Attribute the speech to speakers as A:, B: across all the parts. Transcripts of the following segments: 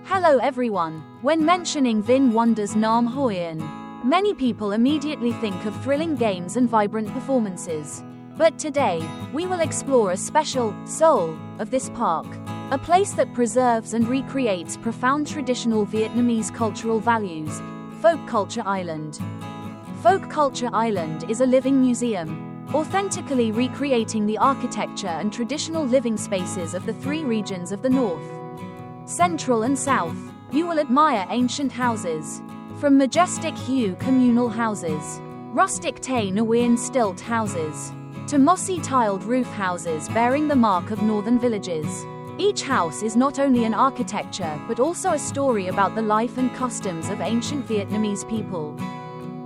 A: Hello everyone. When mentioning VinWonders Nam Hoi An, many people immediately think of thrilling games and vibrant performances. But today, we will explore a special soul of this park, a place that preserves and recreates profound traditional Vietnamese cultural values, Folk Culture Island. Folk Culture Island is a living museum, authentically recreating the architecture and traditional living spaces of the three regions of the North, Central and South. You will admire ancient houses, from majestic hue communal houses, rustic Tây Nguyên stilt houses, to mossy tiled roof houses bearing the mark of northern villages. Each house is not only an architecture but also a story about the life and customs of ancient Vietnamese people.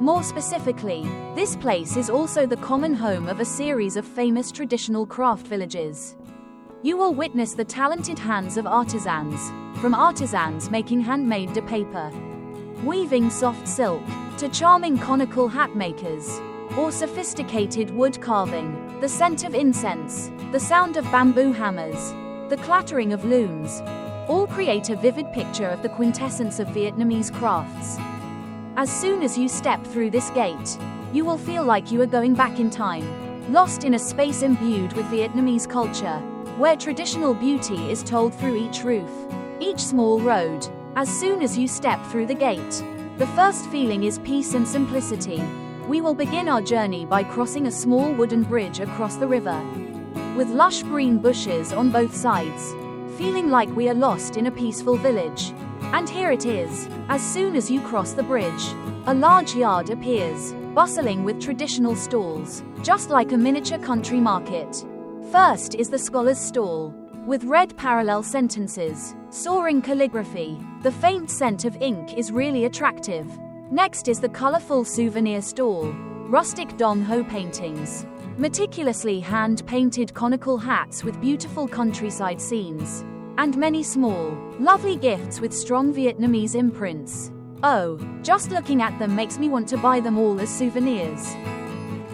A: More specifically, this place is also the common home of a series of famous traditional craft villages. You will witness the talented hands of artisans, from artisans making handmade de paper, weaving soft silk, to charming conical hat makers, or sophisticated wood carving. The scent of incense, the sound of bamboo hammers, the clattering of looms, all create a vivid picture of the quintessence of Vietnamese crafts. As soon as you step through this gate, you will feel like you are going back in time, lost in a space imbued with Vietnamese culture, where traditional beauty is told through each roof, each small road. As soon as you step through the gate, the first feeling is peace and simplicity. We will begin our journey by crossing a small wooden bridge across the river, with lush green bushes on both sides, feeling like we are lost in a peaceful village. And here it is. As soon as you cross the bridge, a large yard appears, bustling with traditional stalls, just like a miniature country market. First is the scholar's stall, with red parallel sentences, soaring calligraphy. The faint scent of ink is really attractive. Next is the colorful souvenir stall, rustic Dong Ho paintings, meticulously hand-painted conical hats with beautiful countryside scenes, and many small, lovely gifts with strong Vietnamese imprints. Oh, just looking at them makes me want to buy them all as souvenirs.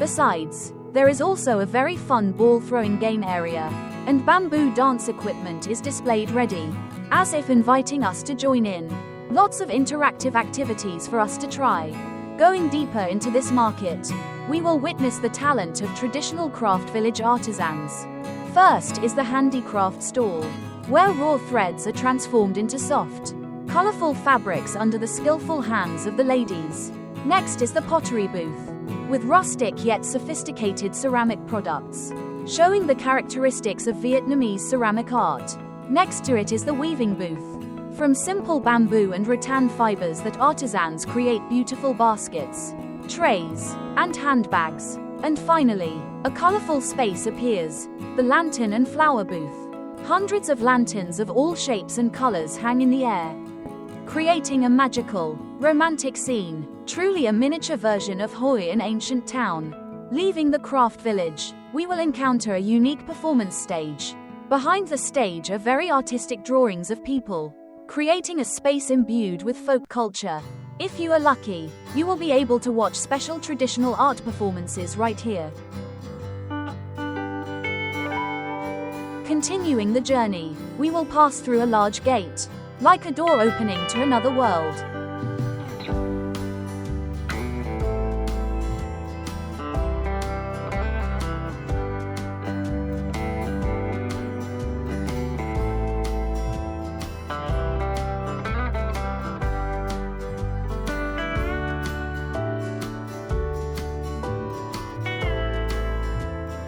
A: Besides, there is also a very fun ball-throwing game area, and bamboo dance equipment is displayed ready, as if inviting us to join in. Lots of interactive activities for us to try. Going deeper into this market, we will witness the talent of traditional craft village artisans. First is the handicraft stall, where raw threads are transformed into soft, colorful fabrics under the skillful hands of the ladies. Next is the pottery booth, with rustic yet sophisticated ceramic products, showing the characteristics of Vietnamese ceramic art. Next to it is the weaving booth, from simple bamboo and rattan fibers that artisans create beautiful baskets, trays, and handbags. And finally, a colorful space appears, the lantern and flower booth. Hundreds of lanterns of all shapes and colors hang in the air, creating a magical, romantic scene, truly a miniature version of Hoi An ancient town. Leaving the craft village, we will encounter a unique performance stage. Behind the stage are very artistic drawings of people, creating a space imbued with folk culture. If you are lucky, you will be able to watch special traditional art performances right here. Continuing the journey, we will pass through a large gate, like a door opening to another world.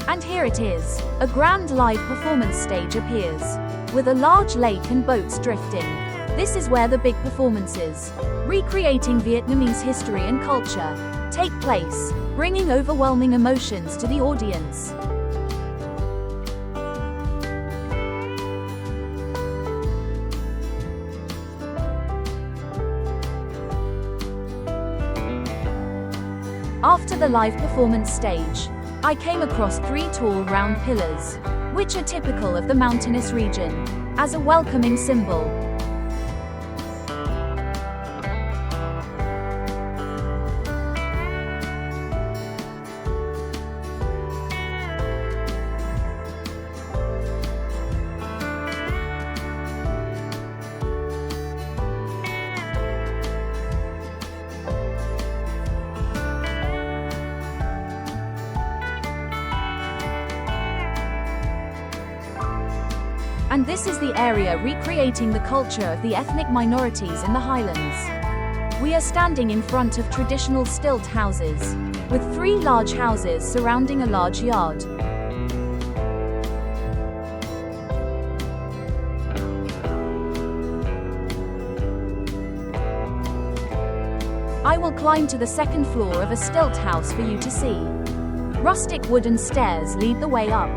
A: And here it is, a grand live performance stage appears, with a large lake and boats drifting. This is where the big performances, recreating Vietnamese history and culture, take place, bringing overwhelming emotions to the audience. After the live performance stage, I came across 3 tall round pillars, which are typical of the mountainous region, as a welcoming symbol. And this is the area recreating the culture of the ethnic minorities in the Highlands. We are standing in front of traditional stilt houses, with 3 large houses surrounding a large yard. I will climb to the second floor of a stilt house for you to see. Rustic wooden stairs lead the way up.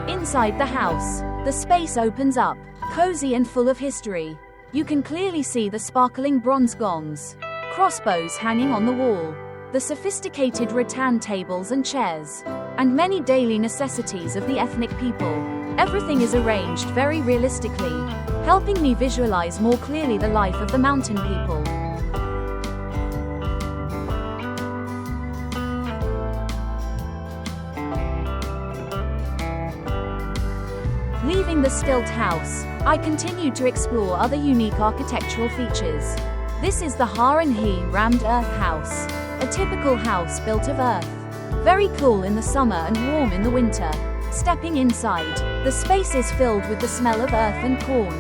A: Inside the house, the space opens up, cozy and full of history. You can clearly see the sparkling bronze gongs, crossbows hanging on the wall, the sophisticated rattan tables and chairs, and many daily necessities of the ethnic people. Everything is arranged very realistically, helping me visualize more clearly the life of the mountain people. Leaving the stilt house, I continued to explore other unique architectural features. This is the Hoi An rammed earth house, a typical house built of earth. Very cool in the summer and warm in the winter. Stepping inside, the space is filled with the smell of earth and corn.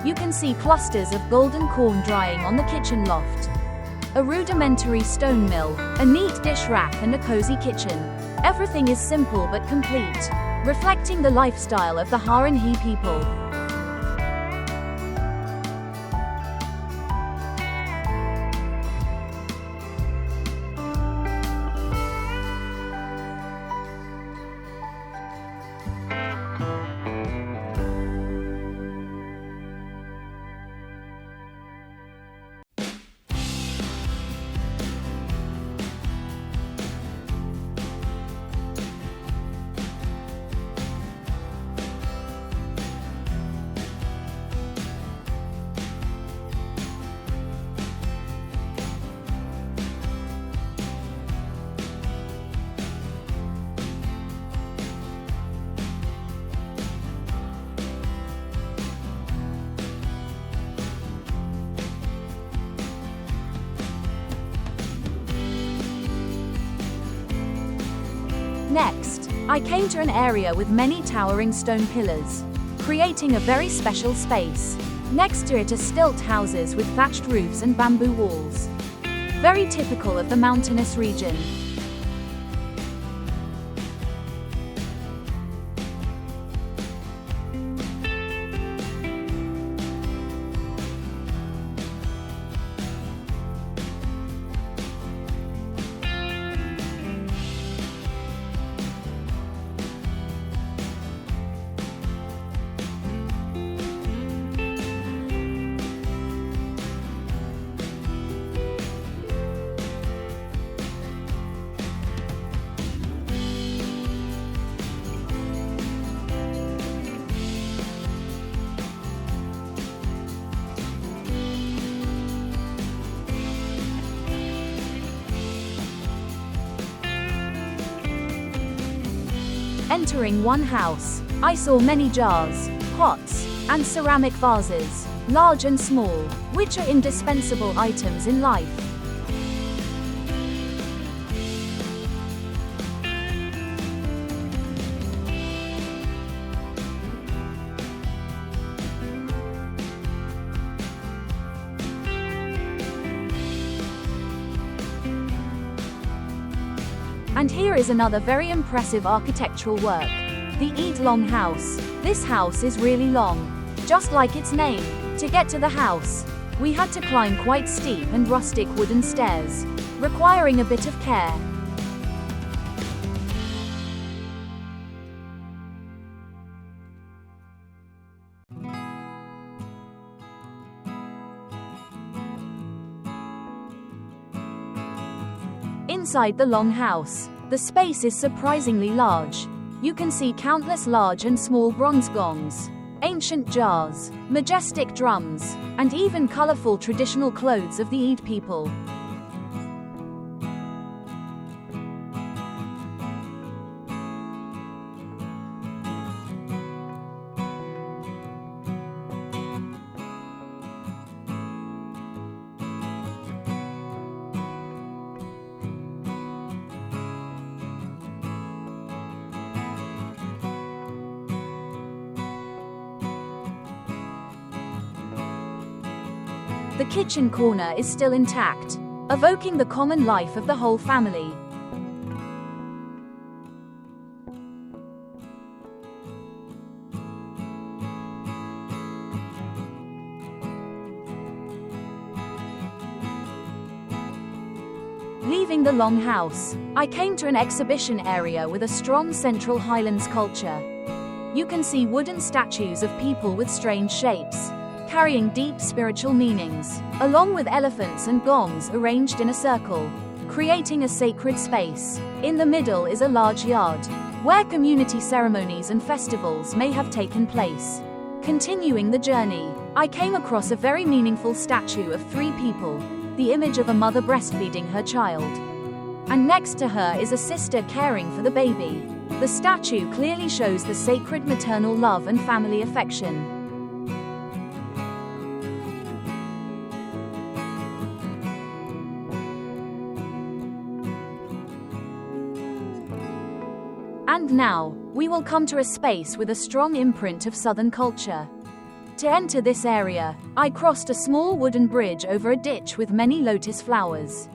A: You can see clusters of golden corn drying on the kitchen loft. A rudimentary stone mill, a neat dish rack and a cozy kitchen. Everything is simple but complete, reflecting the lifestyle of the Hoi An people. Next, I came to an area with many towering stone pillars, creating a very special space. Next to it are stilt houses with thatched roofs and bamboo walls. Very typical of the mountainous region. Entering one house, I saw many jars, pots, and ceramic vases, large and small, which are indispensable items in life. And here is another very impressive architectural work, the Eat Long House. This house is really long, just like its name. To get to the house, we had to climb quite steep and rustic wooden stairs, requiring a bit of care. Inside the long house, the space is surprisingly large. You can see countless large and small bronze gongs, ancient jars, majestic drums, and even colorful traditional clothes of the Eid people. The kitchen corner is still intact, evoking the common life of the whole family. Leaving the longhouse, I came to an exhibition area with a strong Central Highlands culture. You can see wooden statues of people with strange shapes, carrying deep spiritual meanings, along with elephants and gongs arranged in a circle, creating a sacred space. In the middle is a large yard, where community ceremonies and festivals may have taken place. Continuing the journey, I came across a very meaningful statue of 3 people, the image of a mother breastfeeding her child. And next to her is a sister caring for the baby. The statue clearly shows the sacred maternal love and family affection. And now, we will come to a space with a strong imprint of Southern culture. To enter this area, I crossed a small wooden bridge over a ditch with many lotus flowers.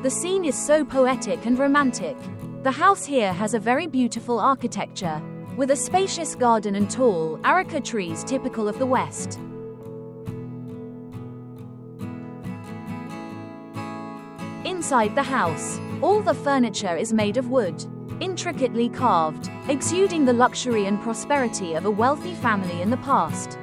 A: The scene is so poetic and romantic. The house here has a very beautiful architecture, with a spacious garden and tall areca trees typical of the West. Inside the house, all the furniture is made of wood, intricately carved, exuding the luxury and prosperity of a wealthy family in the past.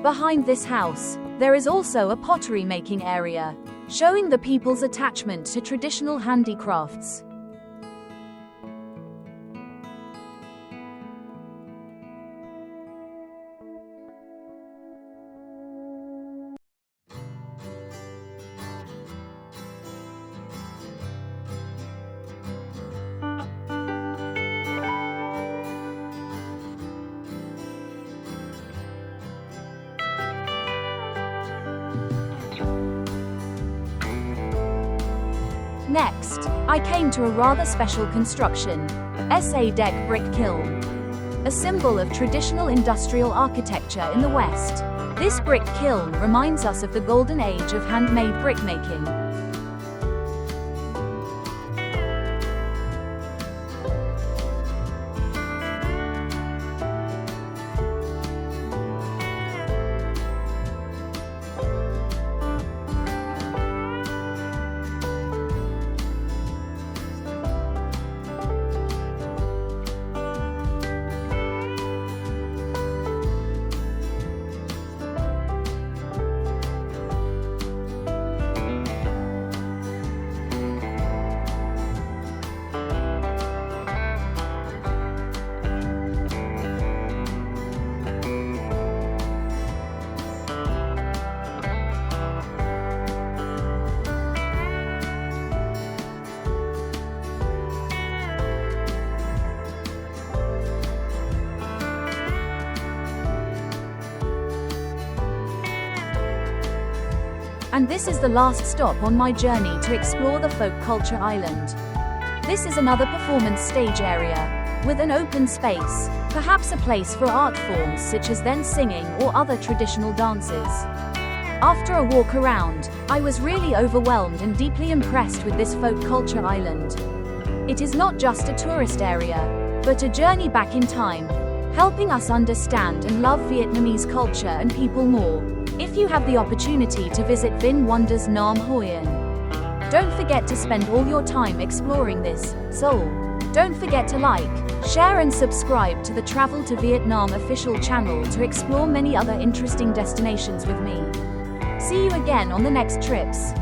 A: Behind this house, there is also a pottery making area, showing the people's attachment to traditional handicrafts. Next, I came to a rather special construction, SA deck brick kiln, a symbol of traditional industrial architecture in the West. This brick kiln reminds us of the golden age of handmade brickmaking. And this is the last stop on my journey to explore the folk culture island. This is another performance stage area, with an open space, perhaps a place for art forms such as then singing or other traditional dances. After a walk around, I was really overwhelmed and deeply impressed with this folk culture island. It is not just a tourist area, but a journey back in time, helping us understand and love Vietnamese culture and people more. If you have the opportunity to visit VinWonders Nam Hoi An, don't forget to spend all your time exploring this, Seoul. Don't forget to like, share and subscribe to the Travel to Vietnam official channel to explore many other interesting destinations with me. See you again on the next trips.